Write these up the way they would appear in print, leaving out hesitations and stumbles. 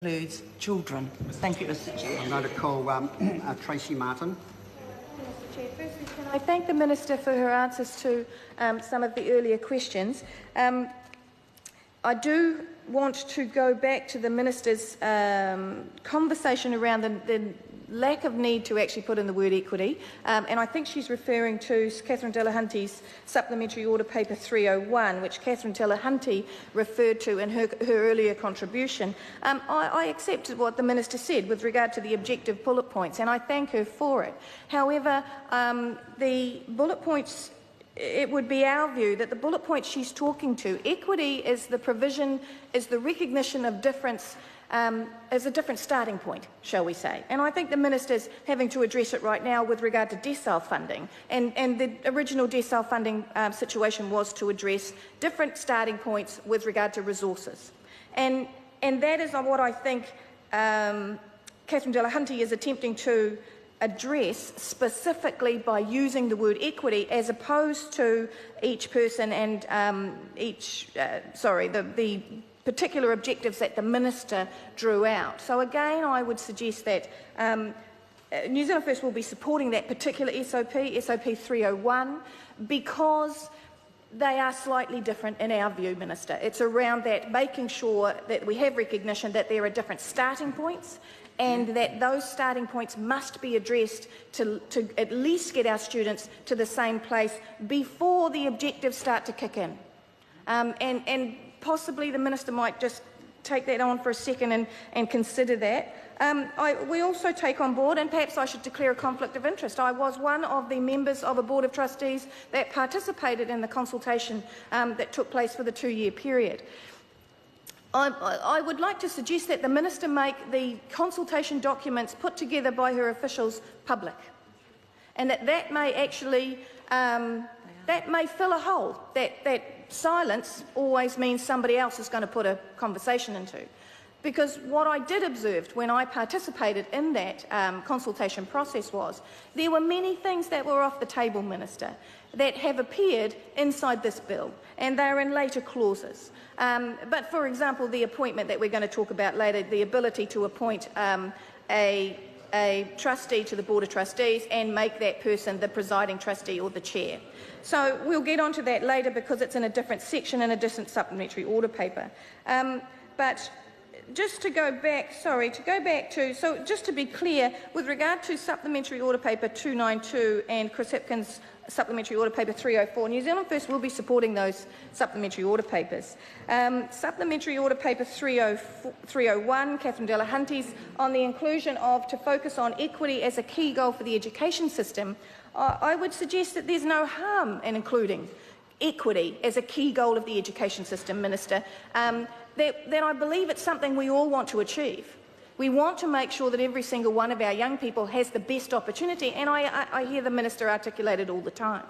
includes children. Thank you, Mr. Chair. I'm going to call Tracey Martin. Mr. Chair, firstly, can I thank the Minister for her answers to some of the earlier questions. I do want to go back to the Minister's conversation around the lack of need to actually put in the word equity, and I think she's referring to Catherine Delahunty's Supplementary Order Paper 301, which Catherine Delahunty referred to in her earlier contribution. I accept what the Minister said with regard to the objective bullet points, and I thank her for it. However, the bullet points, it would be our view that the bullet points she's talking to, equity is the provision, is the recognition of difference as a different starting point, shall we say. And I think the Minister's having to address it right now with regard to decile funding. And the original decile funding situation was to address different starting points with regard to resources. And that is what I think Catherine Delahunty is attempting to address specifically by using the word equity as opposed to each person and the particular objectives that the Minister drew out. So again, I would suggest that New Zealand First will be supporting that particular SOP 301, because they are slightly different in our view, Minister. It's around that, making sure that we have recognition that there are different starting points and that those starting points must be addressed to at least get our students to the same place before the objectives start to kick in. And possibly the Minister might just take that on for a second and consider that. We also take on board, and perhaps I should declare a conflict of interest. I was one of the members of a Board of Trustees that participated in the consultation that took place for the 2-year period. I would like to suggest that the Minister make the consultation documents put together by her officials public, and that may actually that may fill a hole that silence always means somebody else is going to put a conversation into. Because what I did observe when I participated in that consultation process was there were many things that were off the table, Minister, that have appeared inside this bill, and they're in later clauses. But for example, the appointment that we're going to talk about later, the ability to appoint a trustee to the Board of Trustees and make that person the presiding trustee or the chair. So we'll get onto that later because it's in a different section in a different supplementary order paper. But just to go back, so just to be clear, with regard to Supplementary Order Paper 292 and Chris Hipkins' Supplementary Order Paper 304, New Zealand First will be supporting those supplementary order papers. Supplementary Order Paper 301, Catherine Delahunty's, on the inclusion of to focus on equity as a key goal for the education system, I would suggest that there's no harm in including equity as a key goal of the education system, Minister. That I believe it's something we all want to achieve. We want to make sure that every single one of our young people has the best opportunity, and I hear the Minister articulate it all the time.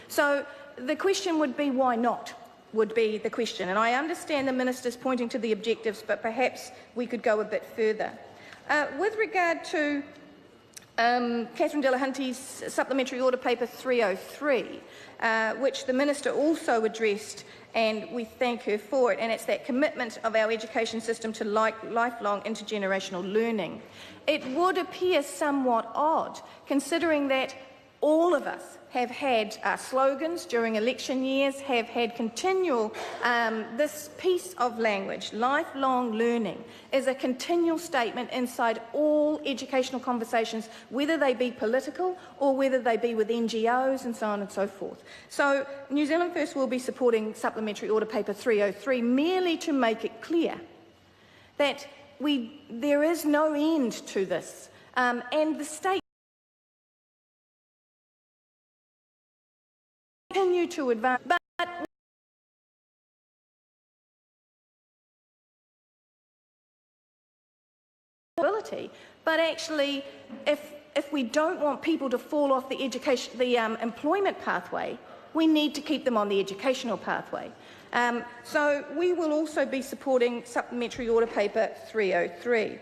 So the question would be, why not, would be the question. And I understand the Minister's pointing to the objectives, but perhaps we could go a bit further. With regard to Catherine Delahunty's Supplementary Order Paper 303, which the Minister also addressed, and we thank her for it, and it's that commitment of our education system to lifelong intergenerational learning. It would appear somewhat odd, considering that all of us have had slogans during election years, have had continual, this piece of language, lifelong learning, is a continual statement inside all educational conversations, whether they be political or whether they be with NGOs and so on and so forth. So New Zealand First will be supporting Supplementary Order Paper 303 merely to make it clear that there is no end to this, and the state continue to advance, but actually, if we don't want people to fall off the employment pathway, we need to keep them on the educational pathway. So we will also be supporting Supplementary Order Paper 303.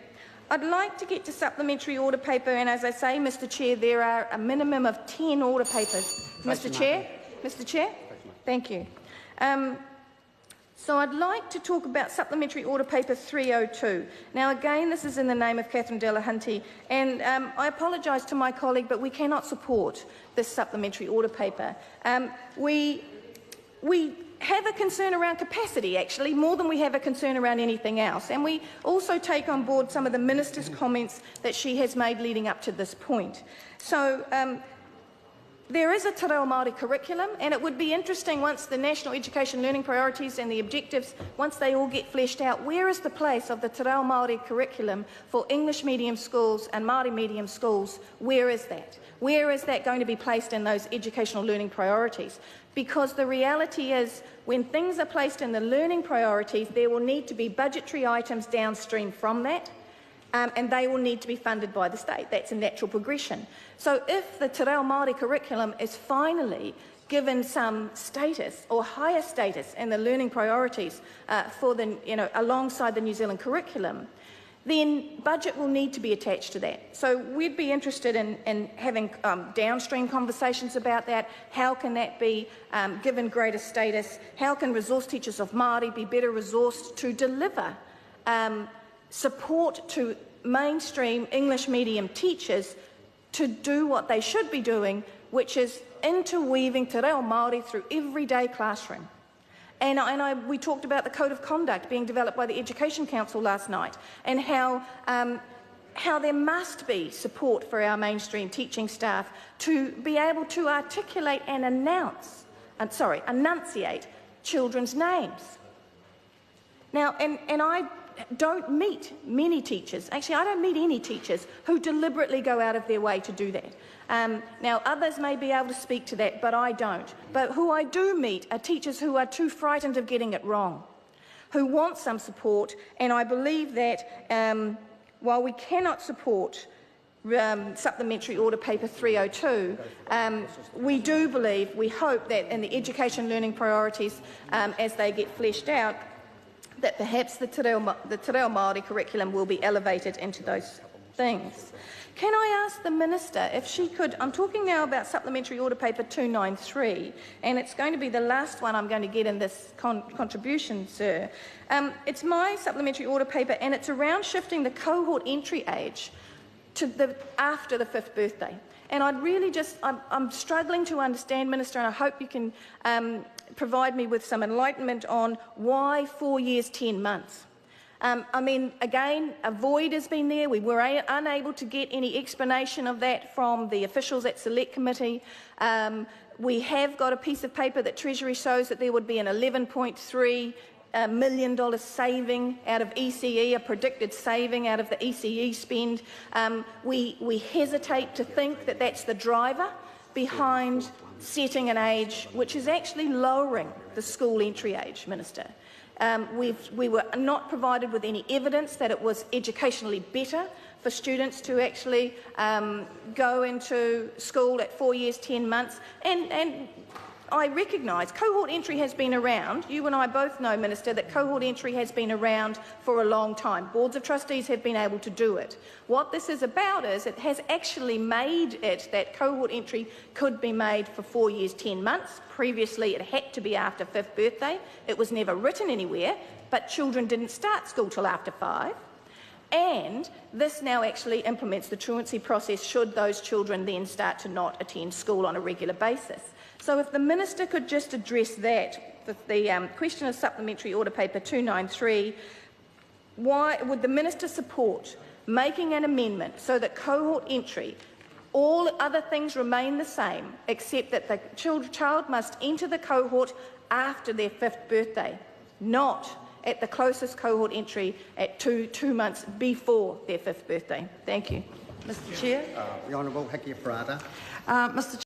I'd like to get to Supplementary Order Paper, and as I say, Mr. Chair, there are a minimum of 10 order papers. Mr. Chair, thank you. So I'd like to talk about Supplementary Order Paper 302. Now again, this is in the name of Catherine Delahunty, and I apologise to my colleague, but we cannot support this Supplementary Order Paper. We have a concern around capacity, actually, more than we have a concern around anything else. And we also take on board some of the Minister's comments that she has made leading up to this point. So there is a Te Reo Māori curriculum, and it would be interesting once the National Education Learning Priorities and the objectives, once they all get fleshed out, where is the place of the Te Reo Māori curriculum for English medium schools and Māori medium schools? Where is that? Where is that going to be placed in those educational learning priorities? Because the reality is, when things are placed in the learning priorities, there will need to be budgetary items downstream from that, and they will need to be funded by the state. That's a natural progression. So if the Te Reo Māori curriculum is finally given some status or higher status in the learning priorities alongside the New Zealand curriculum, then budget will need to be attached to that. So we'd be interested in having downstream conversations about that. How can that be given greater status? How can resource teachers of Māori be better resourced to deliver support to mainstream English medium teachers to do what they should be doing, which is interweaving Te Reo Māori through everyday classroom. And we talked about the Code of Conduct being developed by the Education Council last night, and how there must be support for our mainstream teaching staff to be able to articulate and enunciate children's names. Now, and I don't meet many teachers, actually I don't meet any teachers who deliberately go out of their way to do that. Now others may be able to speak to that, but I don't. But who I do meet are teachers who are too frightened of getting it wrong, who want some support, and I believe that while we cannot support Supplementary Order Paper 302, we do believe, we hope that in the education learning priorities as they get fleshed out, that perhaps the Te Reo Māori curriculum will be elevated into those things. Can I ask the Minister if she could, I'm talking now about Supplementary Order Paper 293, and it's going to be the last one I'm going to get in this contribution, sir. It's my Supplementary Order Paper, and it's around shifting the cohort entry age to after the 5th birthday. And I'd really I'm struggling to understand, Minister, and I hope you can provide me with some enlightenment on why 4 years, 10 months. I mean, again, a void has been there. We were unable to get any explanation of that from the officials at Select Committee. We have got a piece of paper that Treasury shows that there would be an $11.3 million saving out of ECE, a predicted saving out of the ECE spend. We hesitate to think that that's the driver behind setting an age which is actually lowering the school entry age, Minister. We were not provided with any evidence that it was educationally better for students to actually go into school at 4 years, 10 months. And I recognise cohort entry has been around. You and I both know, Minister, that cohort entry has been around for a long time. Boards of trustees have been able to do it. What this is about is it has actually made it that cohort entry could be made for 4 years, 10 months. Previously, it had to be after 5th birthday. It was never written anywhere, but children didn't start school till after 5. And this now actually implements the truancy process should those children then start to not attend school on a regular basis. So if the Minister could just address that, the question of Supplementary Order Paper 293, why would the Minister support making an amendment so that cohort entry, all other things remain the same, except that the child must enter the cohort after their 5th birthday, not at the closest cohort entry at two months before their 5th birthday? Thank you. Mr. Chair. The Honourable Hiki Parata. Mr.